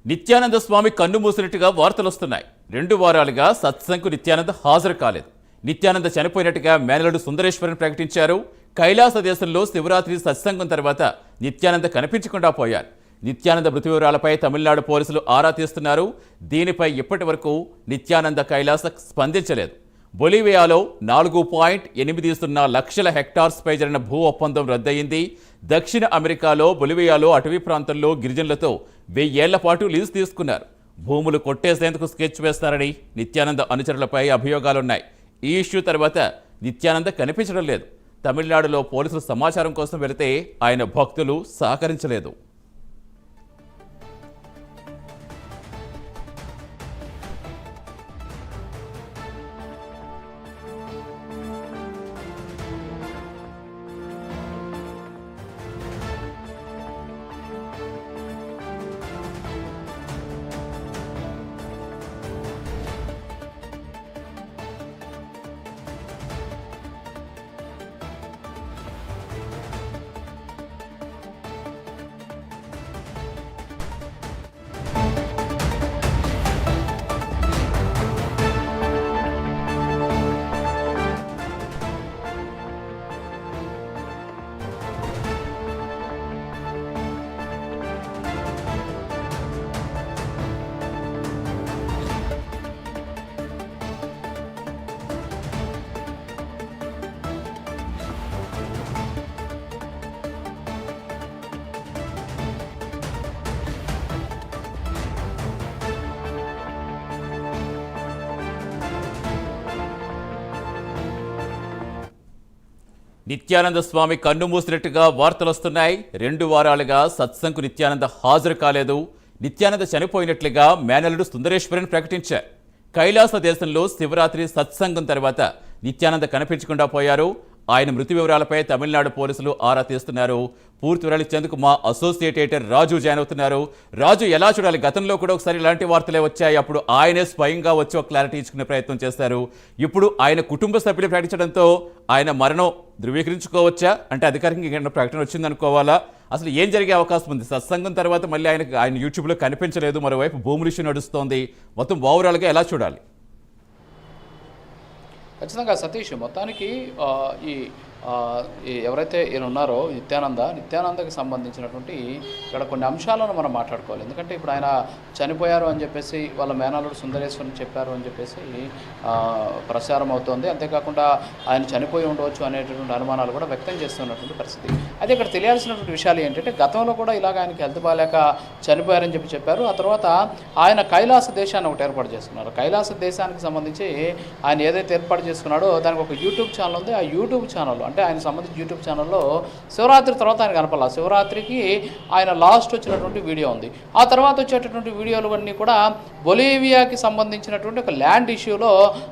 నిత్యానంద స్వామి కన్ను మూసినట్టుగా వార్తలొస్తున్నాయి. 2 వారాలుగా సత్సంగ్కు నిత్యానంద హాజరు కాలేదు. నిత్యానంద చనిపోయినట్టుగా మేనలుడు సుందరేశ్వరన్ ప్రకటించారు. కైలాస దేశంలో శివరాత్రి సత్సంగం తర్వాత నిత్యానంద కనిపించకుండా పోయారు. నిత్యానంద మృతి వివరాలపై తమిళనాడు పోలీసులు ఆరా తీస్తున్నారు. దీనిపై ఇప్పటి వరకు నిత్యానంద కైలాస స్పందించలేదు. బొలివియాలో 4.80 లక్షల హెక్టార్స్పై జరిగిన భూ ఒప్పందం రద్దయింది. దక్షిణ అమెరికాలో బొలివియాలో అటవీ ప్రాంతంలో గిరిజనులతో 1000 ఏళ్ల పాటు లీజు తీసుకున్నారు. భూములు కొట్టేసేందుకు స్కెచ్ వేస్తారని నిత్యానంద అనుచరులపై అభియోగాలున్నాయి. ఈ ఇష్యూ తర్వాత నిత్యానంద కనిపించడం లేదు. తమిళనాడులో పోలీసులు సమాచారం కోసం వెళితే ఆయన భక్తులు సహకరించలేదు. నిత్యానంద స్వామి కన్ను మూసినట్టుగా వార్తలొస్తున్నాయి. 2 వారాలుగా సత్సంగ్కు నిత్యానంద హాజరు కాలేదు. నిత్యానంద చనిపోయినట్లుగా మేనలుడు సుందరేశ్వరన్ ప్రకటించారు. కైలాస దేశంలో శివరాత్రి సత్సంగం తర్వాత నిత్యానంద కనిపించకుండా పోయారు. ఆయన మృతి వివరాలపై తమిళనాడు పోలీసులు ఆరా తీస్తున్నారు. పూర్తి వివరాలు ఇచ్చేందుకు మా అసోసియేట్ ఎడిటర్ రాజు జాయిన్ అవుతున్నారు. రాజు, ఎలా చూడాలి? గతంలో కూడా ఒకసారి ఇలాంటి వార్తలే వచ్చాయి. అప్పుడు ఆయనే స్వయంగా వచ్చి ఒక క్లారిటీ ఇచ్చుకునే ప్రయత్నం చేశారు. ఇప్పుడు ఆయన కుటుంబ సభ్యులు ప్రకటించడంతో ఆయన మరణం ధృవీకరించుకోవచ్చా? అంటే అధికారికంగా ప్రకటన వచ్చిందనుకోవాలా? అసలు ఏం జరిగే అవకాశం ఉంది? సత్సంగం తర్వాత మళ్ళీ ఆయన యూట్యూబ్లో కనిపించలేదు. మరోవైపు భూముల ఇష్యూ నడుస్తోంది. మొత్తం ఓవరాల్గా ఎలా చూడాలి? ఖచ్చితంగా సతీష్, మొత్తానికి ఎవరైతే ఈయన ఉన్నారో నిత్యానందకి సంబంధించినటువంటి ఇక్కడ కొన్ని అంశాలను మనం మాట్లాడుకోవాలి. ఎందుకంటే ఇప్పుడు ఆయన చనిపోయారు అని చెప్పేసి వాళ్ళ మేనల్లుడు సుందరేశ్వరన్ చెప్పారు అని చెప్పేసి ప్రచారం అవుతోంది. అంతేకాకుండా ఆయన చనిపోయి ఉండవచ్చు అనేటటువంటి అనుమానాలు కూడా వ్యక్తం చేస్తున్నటువంటి పరిస్థితి. అయితే ఇక్కడ తెలియాల్సినటువంటి విషయాలు ఏంటంటే, గతంలో కూడా ఇలాగ ఆయనకి హెల్త్ బాగాలేక చనిపోయారని చెప్పారు. ఆ తర్వాత ఆయన కైలాస దేశాన్ని ఒకటి ఏర్పాటు చేసుకున్నారు. కైలాస దేశానికి సంబంధించి ఆయన ఏదైతే ఏర్పాటు చేసుకున్నాడో దానికి ఒక యూట్యూబ్ ఛానల్ ఉంది. ఆ యూట్యూబ్ ఛానల్ అంటే ఆయన సంబంధించి యూట్యూబ్ ఛానల్లో శివరాత్రి తర్వాత ఆయన కనపడాలి. శివరాత్రికి ఆయన లాస్ట్ వచ్చినటువంటి వీడియో ఉంది. ఆ తర్వాత వచ్చేటటువంటి వీడియోలు అన్నీ కూడా బొలివియాకి సంబంధించినటువంటి ఒక ల్యాండ్ ఇష్యూలో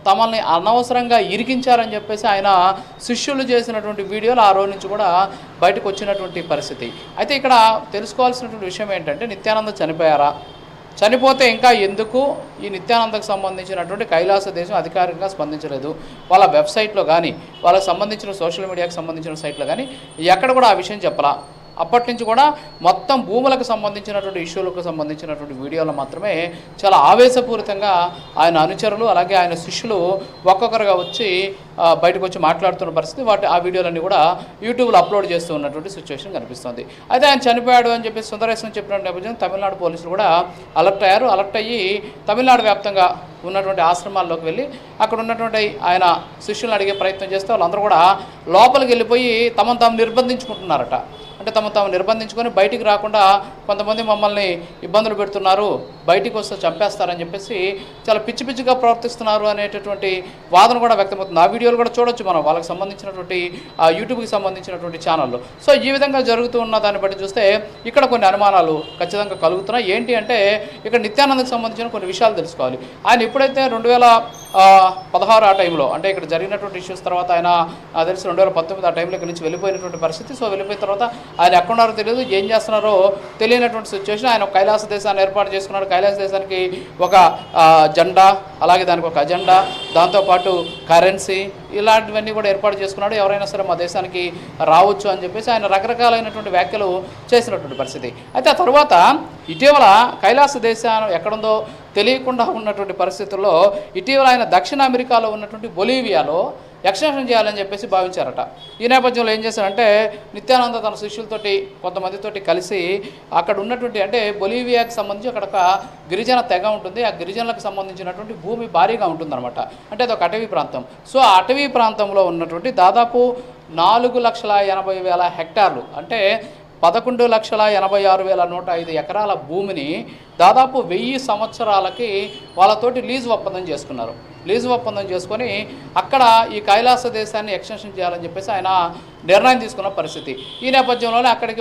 తమల్ని అనవసరంగా ఇరికించారని చెప్పేసి ఆయన శిష్యులు చేసినటువంటి వీడియోలు ఆ రోజు నుంచి కూడా బయటకు వచ్చినటువంటి పరిస్థితి. అయితే ఇక్కడ తెలుసుకోవాల్సినటువంటి విషయం ఏంటంటే, నిత్యానంద చనిపోయారా? చనిపోతే ఇంకా ఎందుకు ఈ నిత్యానందకు సంబంధించినటువంటి కైలాస దేశం అధికారికంగా స్పందించలేదు? వాళ్ళ వెబ్సైట్లో కానీ వాళ్ళకి సంబంధించిన సోషల్ మీడియాకి సంబంధించిన సైట్లో కానీ ఎక్కడ కూడా ఆ విషయం చెప్పలా. అప్పటి నుంచి కూడా మొత్తం భూములకు సంబంధించినటువంటి ఇష్యూలకు సంబంధించినటువంటి వీడియోలు మాత్రమే చాలా ఆవేశపూరితంగా ఆయన అనుచరులు అలాగే ఆయన శిష్యులు ఒక్కొక్కరుగా వచ్చి బయటకు వచ్చి మాట్లాడుతున్న పరిస్థితి. ఆ వీడియోలన్నీ కూడా యూట్యూబ్లో అప్లోడ్ చేస్తూ ఉన్నటువంటి సిచ్యువేషన్ కనిపిస్తుంది. అయితే ఆయన చనిపోయాడు అని చెప్పి సుందరేశ్వరన్ చెప్పిన నేపథ్యం తమిళనాడు పోలీసులు కూడా అలర్ట్ అయ్యారు. అలర్ట్ అయ్యి తమిళనాడు వ్యాప్తంగా ఉన్నటువంటి ఆశ్రమాల్లోకి వెళ్ళి అక్కడ ఉన్నటువంటి ఆయన శిష్యులను అడిగే ప్రయత్నం చేస్తే వాళ్ళందరూ కూడా లోపలికి వెళ్ళిపోయి తమను తాము నిర్బంధించుకుంటున్నారట. అంటే తాము నిర్బంధించుకొని బయటికి రాకుండా కొంతమంది మమ్మల్ని ఇబ్బందులు పెడుతున్నారు, బయటికి వస్తే చంపేస్తారని చెప్పేసి చాలా పిచ్చి పిచ్చిగా ప్రవర్తిస్తున్నారు అనేటటువంటి వాదన కూడా వ్యక్తమవుతుంది. ఆ వీడియోలు కూడా చూడొచ్చు మనం వాళ్ళకి సంబంధించినటువంటి యూట్యూబ్కి సంబంధించినటువంటి ఛానల్లో. సో ఈ విధంగా జరుగుతూ ఉన్న దాన్ని బట్టి చూస్తే ఇక్కడ కొన్ని అనుమానాలు ఖచ్చితంగా కలుగుతున్నాయి. ఏంటి అంటే, ఇక్కడ నిత్యానందకు సంబంధించిన కొన్ని విషయాలు తెలుసుకోవాలి. ఆయన ఎప్పుడైతే 2016 ఆ టైంలో, అంటే ఇక్కడ జరిగినటువంటి ఇష్యూస్ తర్వాత ఆయన తెలిసి 2019 ఆ టైంలో ఇక్కడ నుంచి వెళ్ళిపోయినటువంటి పరిస్థితి. సో వెళ్ళిపోయిన తర్వాత ఆయన ఎక్కడున్నారో తెలియదు, ఏం చేస్తున్నారో తెలియనటువంటి సిచ్యువేషన్. ఆయన కైలాస దేశాన్ని ఏర్పాటు చేసుకున్నాడు. కైలాస దేశానికి ఒక జెండా, అలాగే దానికి ఒక అజెండా, దాంతోపాటు కరెన్సీ ఇలాంటివన్నీ కూడా ఏర్పాటు చేసుకున్నాడు. ఎవరైనా సరే మా దేశానికి రావచ్చు అని చెప్పేసి ఆయన రకరకాలైనటువంటి వ్యాఖ్యలు చేసినటువంటి పరిస్థితి. అయితే ఆ తర్వాత ఇటీవల కైలాస దేశం ఎక్కడుందో తెలియకుండా ఉన్నటువంటి పరిస్థితుల్లో ఇటీవల ఆయన దక్షిణ అమెరికాలో ఉన్నటువంటి బొలీవియాలో ఎక్స్టెన్షన్ చేయాలని చెప్పేసి భావించారట. ఈ నేపథ్యంలో ఏం చేశారంటే నిత్యానంద తన శిష్యులతోటి కొంతమందితోటి కలిసి అక్కడ ఉన్నటువంటి అంటే బొలీవియాకి సంబంధించి అక్కడ ఒక గిరిజన తెగ ఉంటుంది. ఆ గిరిజనులకు సంబంధించినటువంటి భూమి భారీగా ఉంటుందన్నమాట. అంటే అది ఒక అటవీ ప్రాంతం. సో ఆ అటవీ ప్రాంతంలో ఉన్నటువంటి దాదాపు 4,80,000 హెక్టార్లు అంటే 11,86,105 ఎకరాల భూమిని దాదాపు 1000 సంవత్సరాలకి వాళ్ళతోటి లీజు ఒప్పందం చేసుకున్నారు. లీజు ఒప్పందం చేసుకొని అక్కడ ఈ కైలాస దేశాన్ని ఎక్స్టెన్షన్ చేయాలని చెప్పేసి ఆయన నిర్ణయం తీసుకున్న పరిస్థితి. ఈ నేపథ్యంలోనే అక్కడికి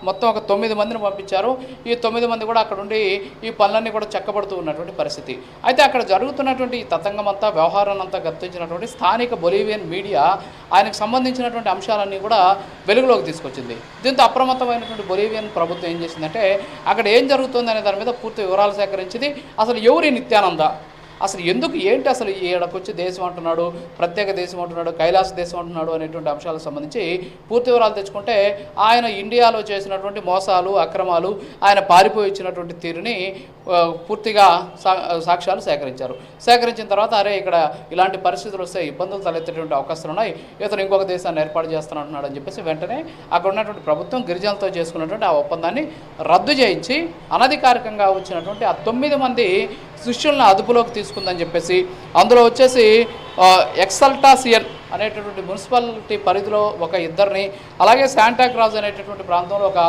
మొత్తం ఒక 9 మందిని పంపించారు. ఈ 9 మంది కూడా అక్కడ ఉండి ఈ పనులన్నీ కూడా చెక్కబడుతూ ఉన్నటువంటి పరిస్థితి. అయితే అక్కడ జరుగుతున్నటువంటి ఈ తతంగమంతా వ్యవహారాన్నంతా గుర్తించినటువంటి స్థానిక బొలీవియన్ మీడియా ఆయనకు సంబంధించినటువంటి అంశాలన్నీ కూడా వెలుగులోకి తీసుకొచ్చింది. దీంతో అప్రమత్తమైనటువంటి బొలీవియన్ ప్రభుత్వం ఏం చేసిందంటే అక్కడ ఏం జరుగుతుంది అనే దాని మీద పూర్తి వివరాలు సేకరించింది. అసలు ఎవరి నిత్యానంద, అసలు ఎందుకు ఏంటి, అసలు ఈడకొచ్చి దేశం అంటున్నాడు, ప్రత్యేక దేశం అంటున్నాడు, కైలాస దేశం అంటున్నాడు అనేటువంటి అంశాలకు సంబంధించి పూర్తి వివరాలు తెచ్చుకుంటే ఆయన ఇండియాలో చేసినటువంటి మోసాలు, అక్రమాలు, ఆయన పారిపోయి ఇచ్చినటువంటి తీరుని పూర్తిగా సాక్ష్యాలు సేకరించారు. సేకరించిన తర్వాత అరే ఇక్కడ ఇలాంటి పరిస్థితులు వస్తే ఇబ్బందులు తలెత్తేటువంటి అవకాశాలు ఉన్నాయి, ఇతను ఇంకొక దేశాన్ని ఏర్పాటు చేస్తానంటున్నాడు అని చెప్పేసి వెంటనే అక్కడ ఉన్నటువంటి ప్రభుత్వం గిరిజనులతో చేసుకున్నటువంటి ఆ ఒప్పందాన్ని రద్దు చేయించి అనధికారికంగా వచ్చినటువంటి ఆ 9 మంది శిష్యులను అదుపులోకి తీసుకుందని చెప్పేసి అందులో వచ్చేసి ఎక్సల్టాసియన్ అనేటటువంటి మున్సిపాలిటీ పరిధిలో ఒక 2 అలాగే శాంటాక్రాజ్ అనేటటువంటి ప్రాంతంలో ఒక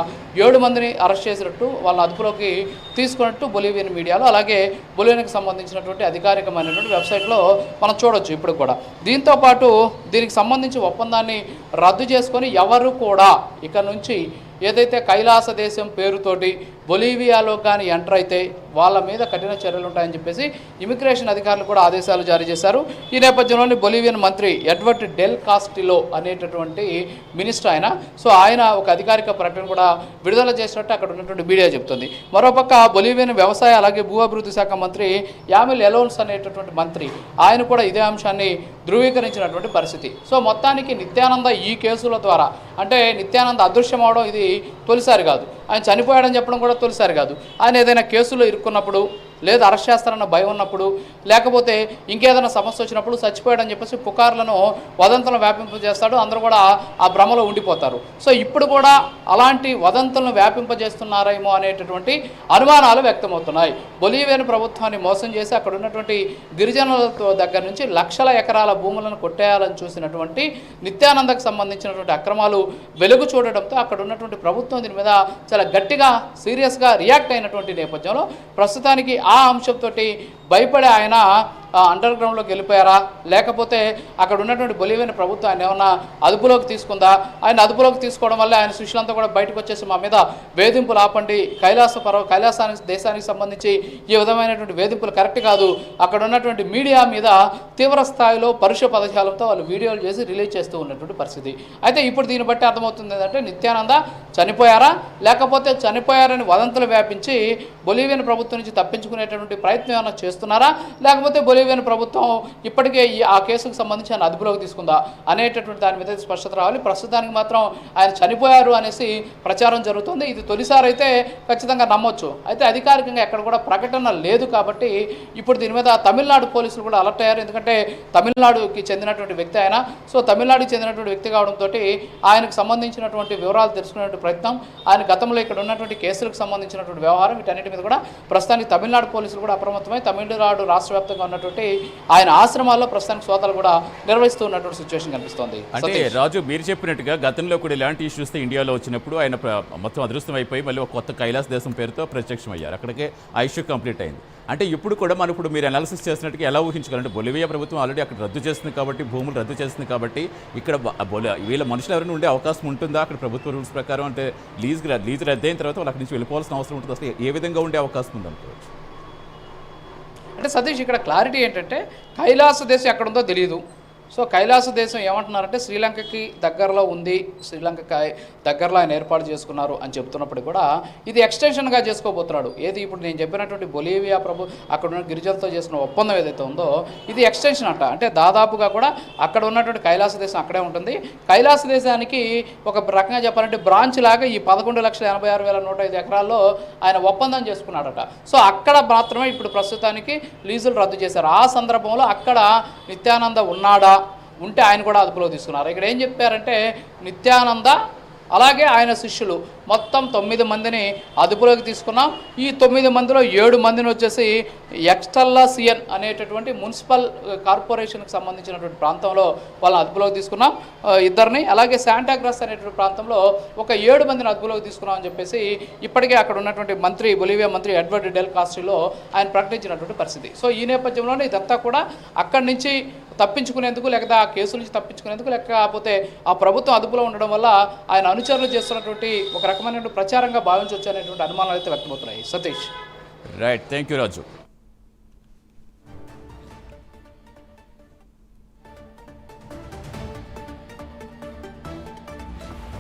7 మందిని అరెస్ట్ చేసినట్టు వాళ్ళని అదుపులోకి తీసుకున్నట్టు బొలీవియన్ మీడియాలో అలాగే బొలీవియాకి సంబంధించినటువంటి అధికారికమైనటువంటి వెబ్సైట్లో మనం చూడొచ్చు ఇప్పుడు కూడా. దీంతోపాటు దీనికి సంబంధించి ఒప్పందాన్ని రద్దు చేసుకొని ఎవరు కూడా ఇక నుంచి ఏదైతే కైలాస దేశం పేరుతోటి బొలీవియాలో కానీ ఎంటర్ అయితే వాళ్ళ మీద కఠిన చర్యలు ఉంటాయని చెప్పేసి ఇమిగ్రేషన్ అధికారులు కూడా ఆదేశాలు జారీ చేశారు. ఈ నేపథ్యంలోని బొలీవియన్ మంత్రి ఎడ్వర్డ్ డెల్ కాస్టిలో అనేటటువంటి మినిస్టర్ ఆయన. సో ఆయన ఒక అధికారిక ప్రకటన కూడా విడుదల చేసినట్టు అక్కడ ఉన్నటువంటి మీడియా చెప్తుంది. మరోపక్క బొలీవియన్ వ్యవసాయ అలాగే భూ అభివృద్ధి శాఖ మంత్రి యామిల్ ఎలోన్స్ అనేటటువంటి మంత్రి ఆయన కూడా ఇదే అంశాన్ని ధృవీకరించినటువంటి పరిస్థితి. సో మొత్తానికి నిత్యానంద ఈ కేసుల ద్వారా అంటే నిత్యానంద అదృశ్యం అవడం ఇది తొలిసారి కాదు, ఆయన చనిపోయాడని చెప్పడం కూడా తొలిసారి కాదు. ఆయన ఏదైనా కేసులో ఇరుక్కున్నప్పుడు లేదా అరెస్ట్ చేస్తారన్న భయం ఉన్నప్పుడు లేకపోతే ఇంకేదైనా సమస్య వచ్చినప్పుడు చచ్చిపోయాడని చెప్పేసి పుకార్లను వదంతులను వ్యాపింపజేస్తాడు. అందరూ కూడా ఆ భ్రమలో ఉండిపోతారు. సో ఇప్పుడు కూడా అలాంటి వదంతులను వ్యాపింపజేస్తున్నారేమో అనేటటువంటి అనుమానాలు వ్యక్తమవుతున్నాయి. బొలీవియన్ ప్రభుత్వాన్ని మోసం చేసి అక్కడ ఉన్నటువంటి గిరిజనులతో దగ్గర నుంచి లక్షల ఎకరాల భూములను కొట్టేయాలని చూసినటువంటి నిత్యానందకు సంబంధించినటువంటి అక్రమాలు వెలుగు చూడడంతో అక్కడ ఉన్నటువంటి ప్రభుత్వం దీని మీద చాలా గట్టిగా సీరియస్గా రియాక్ట్ అయినటువంటి నేపథ్యంలో ప్రస్తుతానికి ఆ అంశంతో భయపడే ఆయన అండర్ గ్రౌండ్లోకి వెళ్ళిపోయారా లేకపోతే అక్కడ ఉన్నటువంటి బొలీవియన్ ప్రభుత్వం ఆయన ఏమన్నా అదుపులోకి తీసుకుందా? ఆయన అదుపులోకి తీసుకోవడం వల్ల ఆయన శిష్యులంతా కూడా బయటకు వచ్చేసి మా మీద వేధింపులు ఆపండి, కైలాసానికి దేశానికి సంబంధించి ఈ విధమైనటువంటి వేధింపులు కరెక్ట్ కాదు, అక్కడ ఉన్నటువంటి మీడియా మీద తీవ్ర స్థాయిలో పరుష పదజాలంతో వాళ్ళు వీడియోలు చేసి రిలీజ్ చేస్తూ ఉన్నటువంటి పరిస్థితి. అయితే ఇప్పుడు దీన్ని బట్టి అర్థమవుతుంది ఏంటంటే నిత్యానంద చనిపోయారా లేకపోతే చనిపోయారని వదంతులు వ్యాపించి బొలీవియన్ ప్రభుత్వం నుంచి తప్పించుకునేటటువంటి ప్రయత్నం ఏమైనా చేస్తున్నారా లేకపోతే బొలీవియన్ ప్రభుత్వం ఇప్పటికే ఆ కేసుకు సంబంధించి ఆయన అదుపులోకి తీసుకుందా అనేటటువంటి దాని మీద స్పష్టత రావాలి. ప్రస్తుతానికి మాత్రం ఆయన చనిపోయారు అనేసి ప్రచారం జరుగుతుంది. ఇది తొలిసారి అయితే ఖచ్చితంగా నమ్మొచ్చు. అయితే అధికారికంగా ఎక్కడ కూడా ప్రకటన లేదు కాబట్టి ఇప్పుడు దీని మీద తమిళనాడు పోలీసులు కూడా అలర్ట్ అయ్యారు. ఎందుకంటే తమిళనాడుకి చెందినటువంటి వ్యక్తి ఆయన. సో తమిళనాడుకి చెందినటువంటి వ్యక్తి కావడంతో ఆయనకు సంబంధించినటువంటి వివరాలు తెలుసుకునేటువంటి ప్రయత్నం, ఆయన గతంలో ఇక్కడ ఉన్నటువంటి కేసులకు సంబంధించినటువంటి వ్యవహారం వీటన్నిటి మీద కూడా ప్రస్తుతానికి తమిళనాడు పోలీసులు కూడా అప్రమత్తమై తమిళనాడు రాష్ట్ర వ్యాప్తంగా ఉన్నటువంటి ఆయన ఆశ్రమాల్లో ప్రస్తుతానికి సోదాలు కూడా నిర్వహిస్తూ ఉన్నటువంటి సిచ్యువేషన్ కనిపిస్తోంది. అంటే రాజు మీరు చెప్పినట్టుగా గతంలో కూడా ఇలాంటి ఇష్యూస్ ఇండియాలో వచ్చినప్పుడు ఆయన మొత్తం అదృష్టం అయిపోయి మళ్ళీ ఒక కొత్త కైలాస దేశం పేరుతో ప్రత్యక్షమయ్యారు. అక్కడికే ఆ ఇష్యూ కంప్లీట్ అయింది. అంటే ఇప్పుడు కూడా మనం ఇప్పుడు మీరు అనాలిసిస్ చేసినట్టుగా ఎలా ఊహించగలంటే బొలివియా ప్రభుత్వం ఆల్రెడీ అక్కడ రద్దు చేస్తుంది కాబట్టి భూములు రద్దు చేస్తుంది కాబట్టి ఇక్కడ వీళ్ళ మనుషులు ఎవరైనా ఉండే అవకాశం ఉంటుందా? అక్కడ ప్రభుత్వ రూల్స్ ప్రకారం అంటే లీజ్ రద్దు అయిన తర్వాత వాళ్ళు అక్కడి నుంచి వెళ్ళిపోవాల్సిన అవసరం ఉంటుంది. అసలు ఏ విధంగా ఉండే అవకాశం ఉందనుకోవచ్చు? అంటే సతీష్ ఇక్కడ క్లారిటీ ఏంటంటే కైలాస దేశం ఎక్కడుందో తెలియదు, సో కైలాస దేశం ఏమంటున్నారంటే శ్రీలంకకి దగ్గరలో ఉంది, శ్రీలంకకి దగ్గరలో ఆయన ఏర్పాటు చేసుకున్నారు అని చెప్తున్నప్పటికీ కూడా ఇది ఎక్స్టెన్షన్గా చేసుకోబోతున్నాడు. ఏది ఇప్పుడు నేను చెప్పినటువంటి బొలీవియా అక్కడ ఉన్న గిరిజనులతో చేసిన ఒప్పందం ఏదైతే ఉందో ఇది ఎక్స్టెన్షన్ అంట. అంటే దాదాపుగా కూడా అక్కడ ఉన్నటువంటి కైలాస దేశం అక్కడే ఉంటుంది. కైలాస దేశానికి ఒక రకంగా చెప్పాలంటే బ్రాంచ్ లాగా ఈ 11,86,105 ఎకరాల్లో ఆయన ఒప్పందం చేసుకున్నాడట. సో అక్కడ మాత్రమే ఇప్పుడు ప్రస్తుతానికి లీజులు రద్దు చేశారు. ఆ సందర్భంలో అక్కడ నిత్యానంద ఉన్నాడా, ఉంటే ఆయన కూడా అదుపులో తీసుకున్నారు. ఇక్కడ ఏం చెప్పారంటే నిత్యానంద అలాగే ఆయన శిష్యులు మొత్తం 9 మందిని అదుపులోకి తీసుకున్నాం. ఈ 9 మందిలో 7 మందిని వచ్చేసి ఎక్స్టల్లాసియన్ అనేటటువంటి మున్సిపల్ కార్పొరేషన్కి సంబంధించినటువంటి ప్రాంతంలో వాళ్ళని అదుపులోకి తీసుకున్నాం, 2ని. అలాగే శాంటాగ్రాస్ అనేటువంటి ప్రాంతంలో ఒక 7 మందిని అదుపులోకి తీసుకున్నాం అని చెప్పేసి ఇప్పటికే అక్కడ ఉన్నటువంటి మంత్రి, బొలీవియా మంత్రి ఎడ్వర్డ్ డెల్ కాస్ట్రీలో ఆయన ప్రకటించినటువంటి పరిస్థితి. సో ఈ నేపథ్యంలోనే ఇదంతా కూడా అక్కడి నుంచి తప్పించుకునేందుకు, లేకపోతే ఆ కేసు నుంచి తప్పించుకునేందుకు, లేకపోతే ఆ ప్రభుత్వం అదుపులో ఉండడం వల్ల ఆయన అనుచరులు చేస్తున్నటువంటి ఒక రకమైన ప్రచారంగా భావించవచ్చు అనేటువంటి అనుమానాలు అయితే వ్యక్తమవుతున్నాయి. Satish. Right, thank you Raju.